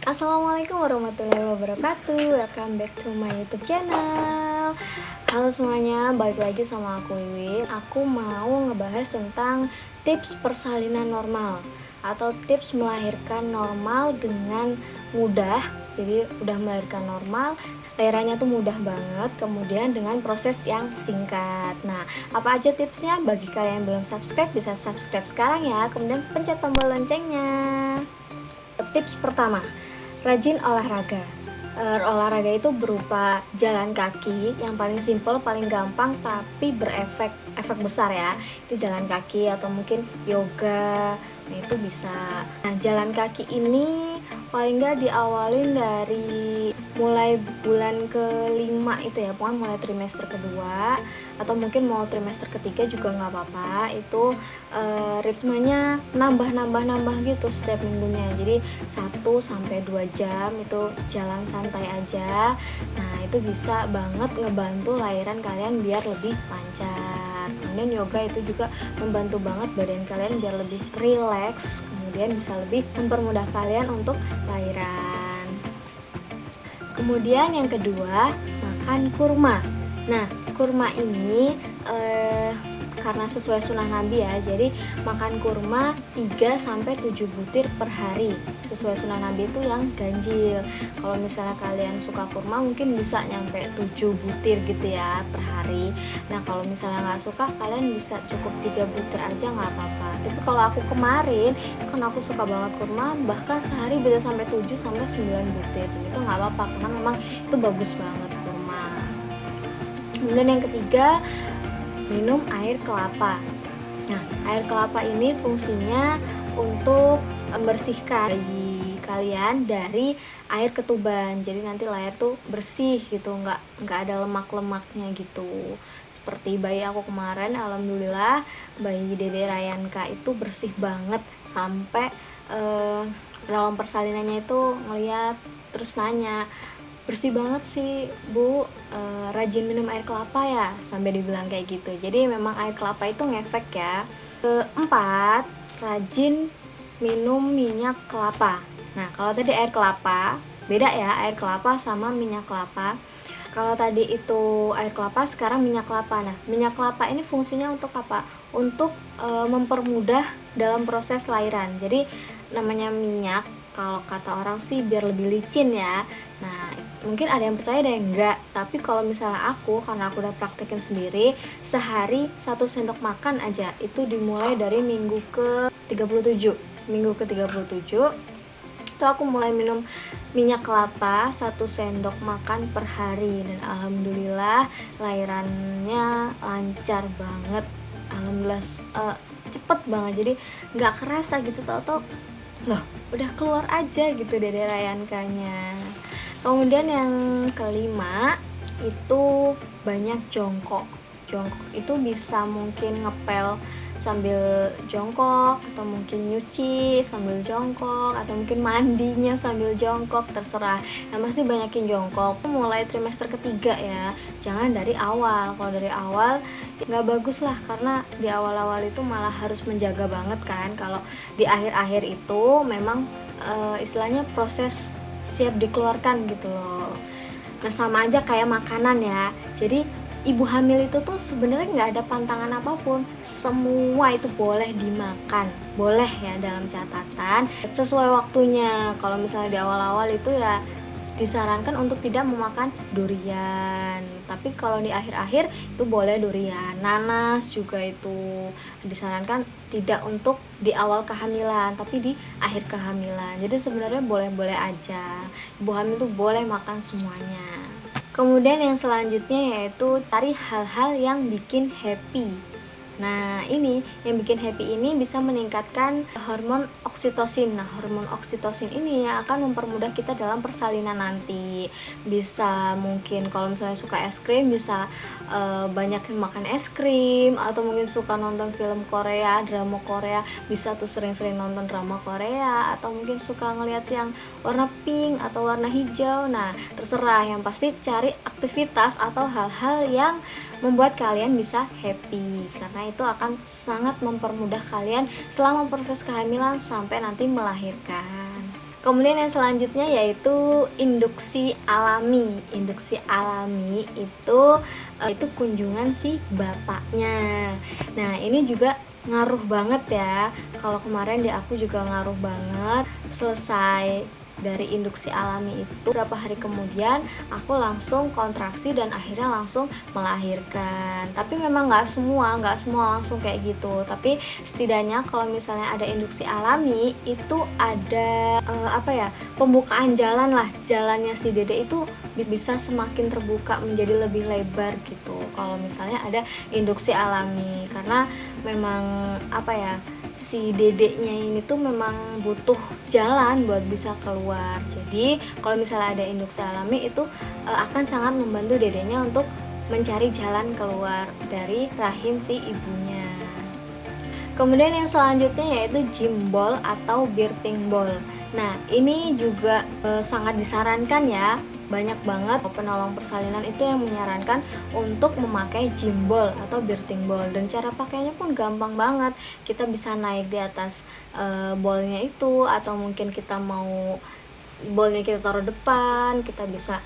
Assalamualaikum warahmatullahi wabarakatuh. Welcome back to my YouTube channel. Halo semuanya, balik lagi sama aku Wiwin. Aku mau ngebahas tentang tips persalinan normal atau tips melahirkan normal dengan mudah. Jadi udah melahirkan normal, lahirannya tuh mudah banget, kemudian dengan proses yang singkat. Nah, apa aja tipsnya? Bagi kalian yang belum subscribe, bisa subscribe sekarang ya. Kemudian pencet tombol loncengnya. Tips pertama, rajin olahraga. Olahraga itu berupa jalan kaki yang paling simpel, paling gampang tapi efek besar ya. Itu jalan kaki atau mungkin yoga. Nah, itu bisa. Nah, jalan kaki ini paling nggak diawalin dari mulai bulan kelima itu ya, pokoknya mulai trimester kedua atau mungkin mau trimester ketiga juga nggak apa-apa. Itu ritmenya nambah gitu setiap minggunya. Jadi 1 sampai 2 jam itu jalan santai aja. Nah, itu bisa banget ngebantu lahiran kalian biar lebih lancar. Kemudian yoga itu juga membantu banget badan kalian biar lebih rileks, kemudian bisa lebih mempermudah kalian untuk lahiran. Kemudian yang kedua, makan kurma. Nah, kurma ini karena sesuai sunnah Nabi ya, jadi makan kurma 3-7 butir per hari. Sesuai sunnah Nabi itu yang ganjil. Kalau misalnya kalian suka kurma mungkin bisa nyampe 7 butir gitu ya per hari. Nah, kalau misalnya nggak suka, kalian bisa cukup 3 butir aja nggak apa-apa. Tapi kalau aku kemarin, kan aku suka banget kurma, bahkan sehari bisa sampai 7-9 butir. Itu nggak apa-apa, karena memang itu bagus banget kurma. Kemudian yang ketiga, minum air kelapa. Nah, air kelapa ini fungsinya untuk membersihkan bayi kalian dari air ketuban. Jadi nanti lahir tuh bersih gitu, nggak ada lemak-lemaknya gitu. Seperti bayi aku kemarin, alhamdulillah bayi Dede Rayanka itu bersih banget sampai dalam persalinannya itu ngeliat terus nanya, bersih banget sih Bu, rajin minum air kelapa ya, sampai dibilang kayak gitu. Jadi memang air kelapa itu ngefek ya. Keempat, rajin minum minyak kelapa. Nah, kalau tadi air kelapa beda ya, air kelapa sama minyak kelapa. Kalau tadi itu air kelapa, sekarang minyak kelapa. Nah, minyak kelapa ini fungsinya untuk apa? Untuk mempermudah dalam proses lahiran. Jadi namanya minyak, kalau kata orang sih biar lebih licin ya. Nah, mungkin ada yang percaya ada yang enggak, tapi kalau misalnya aku, karena aku udah praktekin sendiri, sehari 1 sendok makan aja, itu dimulai dari minggu ke 37. Minggu ke 37 itu aku mulai minum minyak kelapa 1 sendok makan per hari, dan alhamdulillah lahirannya lancar banget. Alhamdulillah cepet banget, jadi nggak kerasa gitu, tau-tau loh udah keluar aja gitu Dede Rayankanya. Kemudian yang kelima itu banyak jongkok. Jongkok itu bisa mungkin ngepel sambil jongkok, atau mungkin nyuci sambil jongkok, atau mungkin mandinya sambil jongkok, terserah. Yang pasti banyakin jongkok. Mulai trimester ketiga ya, jangan dari awal. Kalau dari awal nggak bagus lah, karena di awal-awal itu malah harus menjaga banget kan. Kalau di akhir-akhir itu memang istilahnya proses siap dikeluarkan gitu loh. Nah, sama aja kayak makanan ya. Jadi ibu hamil itu tuh sebenarnya nggak ada pantangan apapun, semua itu boleh dimakan, boleh ya, dalam catatan sesuai waktunya. Kalau misalnya di awal-awal itu ya disarankan untuk tidak memakan durian, tapi kalau di akhir-akhir itu boleh durian. Nanas juga itu disarankan tidak untuk di awal kehamilan, tapi di akhir kehamilan. Jadi sebenarnya boleh-boleh aja, ibu hamil tuh boleh makan semuanya. Kemudian yang selanjutnya yaitu cari hal-hal yang bikin happy. Nah, ini yang bikin happy ini bisa meningkatkan hormon oksitosin. Nah, hormon oksitosin ini yang akan mempermudah kita dalam persalinan nanti. Bisa mungkin kalau misalnya suka es krim, bisa banyakin makan es krim, atau mungkin suka nonton film Korea, drama Korea, bisa tuh sering-sering nonton drama Korea, atau mungkin suka ngeliat yang warna pink atau warna hijau. Nah, terserah, yang pasti cari aktivitas atau hal-hal yang membuat kalian bisa happy, karena itu akan sangat mempermudah kalian selama proses kehamilan sampai nanti melahirkan. Kemudian yang selanjutnya yaitu induksi alami. Induksi alami itu kunjungan si bapaknya. Nah, ini juga ngaruh banget ya. Kalau kemarin di aku juga ngaruh banget. Selesai dari induksi alami itu beberapa hari kemudian aku langsung kontraksi dan akhirnya langsung melahirkan. Tapi memang nggak semua langsung kayak gitu, tapi setidaknya kalau misalnya ada induksi alami itu ada pembukaan jalan lah, jalannya si dede itu bisa semakin terbuka menjadi lebih lebar gitu kalau misalnya ada induksi alami, karena memang si dedeknya ini tuh memang butuh jalan buat bisa keluar. Jadi kalau misalnya ada induksi alami itu akan sangat membantu dedeknya untuk mencari jalan keluar dari rahim si ibunya. Kemudian yang selanjutnya yaitu jimbol atau birthing ball. Nah, ini juga sangat disarankan ya. Banyak banget penolong persalinan itu yang menyarankan untuk memakai jimbol atau birthing ball, dan cara pakainya pun gampang banget. Kita bisa naik di atas ballnya itu, atau mungkin kita mau ballnya kita taruh depan, kita bisa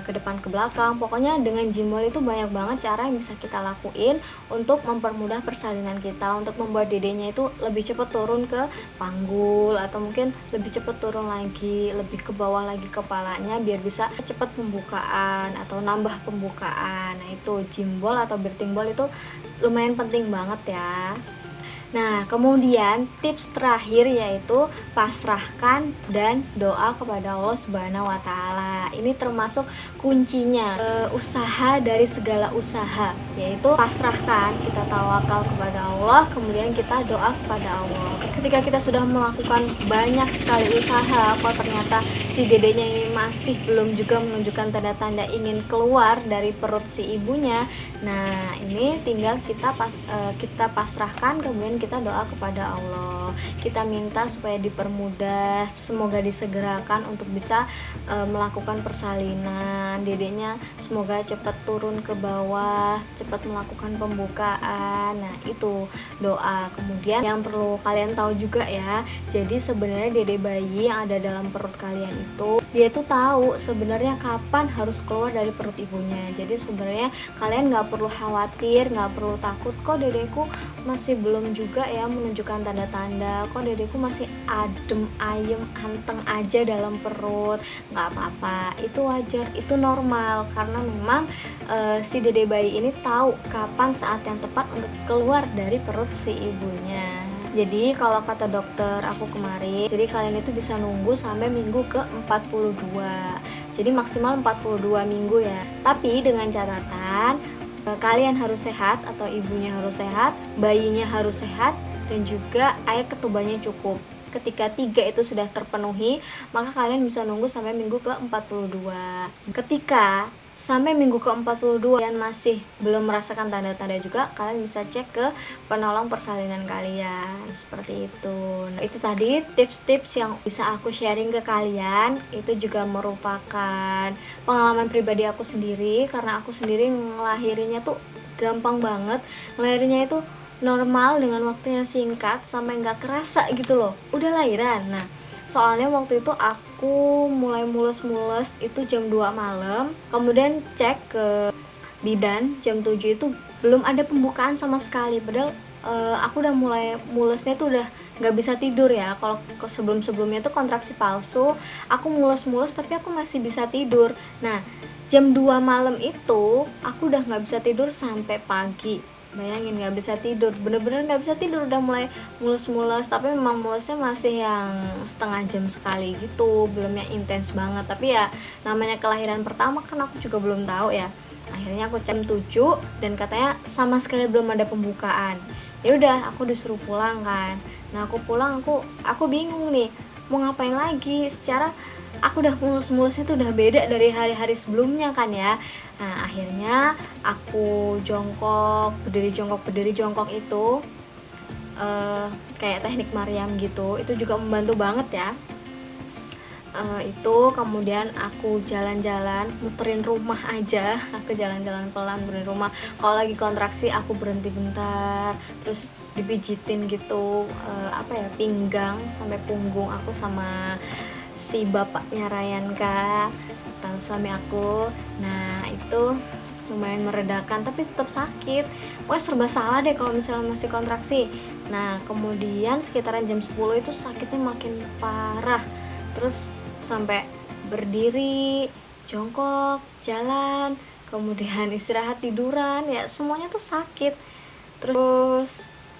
ke depan ke belakang. Pokoknya dengan jimbol itu banyak banget cara yang bisa kita lakuin untuk mempermudah persalinan kita, untuk membuat dedenya itu lebih cepat turun ke panggul, atau mungkin lebih cepat turun lagi, lebih ke bawah lagi kepalanya biar bisa cepat pembukaan atau nambah pembukaan. Nah, itu jimbol atau birthing ball itu lumayan penting banget ya. Nah, kemudian tips terakhir yaitu pasrahkan dan doa kepada Allah Subhanahu wa Ta'ala. Ini termasuk kuncinya usaha dari segala usaha, yaitu pasrahkan, kita tawakal kepada Allah, kemudian kita doa kepada Allah. Ketika kita sudah melakukan banyak sekali usaha, kok ternyata si dedenya ini masih belum juga menunjukkan tanda-tanda ingin keluar dari perut si ibunya. Nah, ini tinggal kita pasrahkan, kemudian kita doa kepada Allah, kita minta supaya dipermudah, semoga disegerakan untuk bisa melakukan persalinan dedenya, semoga cepat turun ke bawah, cepat melakukan pembukaan. Nah, itu doa. Kemudian yang perlu kalian tahu juga ya, jadi sebenarnya dede bayi yang ada dalam perut kalian itu, dia tuh tahu sebenarnya kapan harus keluar dari perut ibunya. Jadi sebenarnya kalian nggak perlu khawatir, nggak perlu takut, kok dedeku masih belum juga ya menunjukkan tanda-tanda, kok dedeku masih adem ayem anteng aja dalam perut. Nggak apa-apa, itu wajar, itu normal, karena memang si dede bayi ini tahu kapan saat yang tepat untuk keluar dari perut si ibunya. Jadi kalau kata dokter aku kemarin, jadi kalian itu bisa nunggu sampai minggu ke 42. Jadi maksimal 42 minggu ya. Tapi dengan catatan kalian harus sehat, atau ibunya harus sehat, bayinya harus sehat, dan juga air ketubannya cukup. Ketika 3 itu sudah terpenuhi, maka kalian bisa nunggu sampai minggu ke 42. Ketika sampai minggu ke-42 kalian masih belum merasakan tanda-tanda juga, kalian bisa cek ke penolong persalinan kalian, seperti itu. Nah, itu tadi tips-tips yang bisa aku sharing ke kalian. Itu juga merupakan pengalaman pribadi aku sendiri, karena aku sendiri ngelahirinya tuh gampang banget. Ngelahirinya itu normal dengan waktu yang singkat, sampai nggak kerasa gitu loh udah lahiran. Nah, soalnya waktu itu aku mulai mules-mules itu jam 2 malam, kemudian cek ke bidan jam 7 itu belum ada pembukaan sama sekali. Padahal aku udah mulai mulesnya tuh udah nggak bisa tidur ya. Kalau sebelum-sebelumnya tuh kontraksi palsu, aku mules-mules tapi aku masih bisa tidur. Nah, jam 2 malam itu aku udah nggak bisa tidur sampai pagi. Bayangin, nggak bisa tidur, bener-bener nggak bisa tidur, udah mulai mulus-mulus. Tapi memang mulusnya masih yang setengah jam sekali gitu, belum yang intens banget. Tapi ya namanya kelahiran pertama kan, aku juga belum tahu ya. Akhirnya aku jam 7 dan katanya sama sekali belum ada pembukaan. Ya udah, aku disuruh pulang kan. Nah, aku pulang, aku bingung nih mau ngapain lagi. Secara aku udah mulus-mulusnya tuh udah beda dari hari-hari sebelumnya kan ya. Nah, akhirnya aku berdiri jongkok itu kayak teknik Mariam gitu. Itu juga membantu banget ya. Itu kemudian aku jalan-jalan, muterin rumah aja. Aku jalan-jalan pelan, muterin rumah. Kalau lagi kontraksi aku berhenti bentar, terus dipijitin gitu, pinggang sampai punggung aku sama si bapaknya Rayanka, suami aku. Nah itu lumayan meredakan tapi tetap sakit. Pokoknya serba salah deh kalau misalnya masih kontraksi. Nah kemudian sekitaran jam 10 itu sakitnya makin parah, terus sampai berdiri, jongkok, jalan, kemudian istirahat, tiduran, ya semuanya tuh sakit. Terus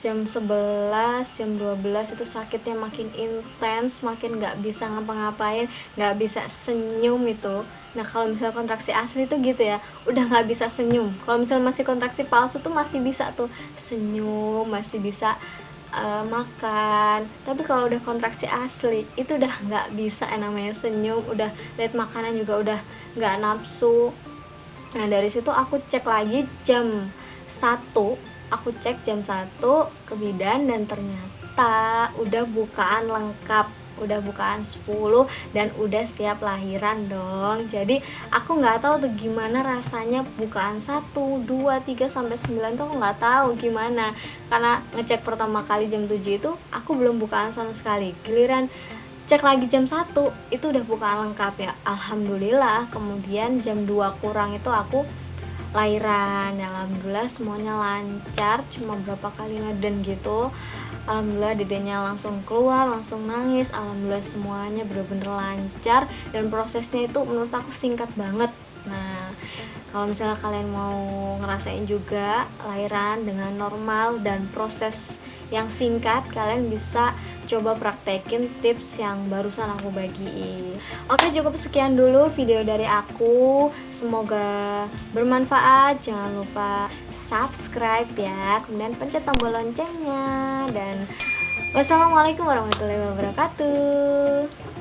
jam 11, jam 12 itu sakitnya makin intens, makin gak bisa ngapa-ngapain, gak bisa senyum itu. Nah kalau misalnya kontraksi asli tuh gitu ya, udah gak bisa senyum. Kalau misalnya masih kontraksi palsu tuh masih bisa tuh senyum, masih bisa makan. Tapi kalau udah kontraksi asli itu udah nggak bisa namanya senyum, udah lihat makanan juga udah nggak nafsu. Nah dari situ aku cek lagi jam 1, aku cek jam 1 ke bidan dan ternyata udah bukaan lengkap, udah bukaan 10 dan udah siap lahiran dong. Jadi aku nggak tahu tuh gimana rasanya bukaan 1, 2, 3 sampai 9 tuh aku nggak tahu gimana, karena ngecek pertama kali jam 7 itu aku belum bukaan sama sekali. Giliran cek lagi jam 1 itu udah bukaan lengkap ya, alhamdulillah. Kemudian jam 2 kurang itu aku lahiran ya, alhamdulillah semuanya lancar, cuma berapa kali ngeden gitu. Alhamdulillah dedenya langsung keluar, langsung nangis. Alhamdulillah semuanya bener-bener lancar dan prosesnya itu menurut aku singkat banget. Nah kalau misalnya kalian mau ngerasain juga lahiran dengan normal dan proses yang singkat, kalian bisa coba praktekin tips yang barusan aku bagiin. Oke, cukup sekian dulu video dari aku, semoga bermanfaat. Jangan lupa subscribe ya, kemudian pencet tombol loncengnya, dan wassalamualaikum warahmatullahi wabarakatuh.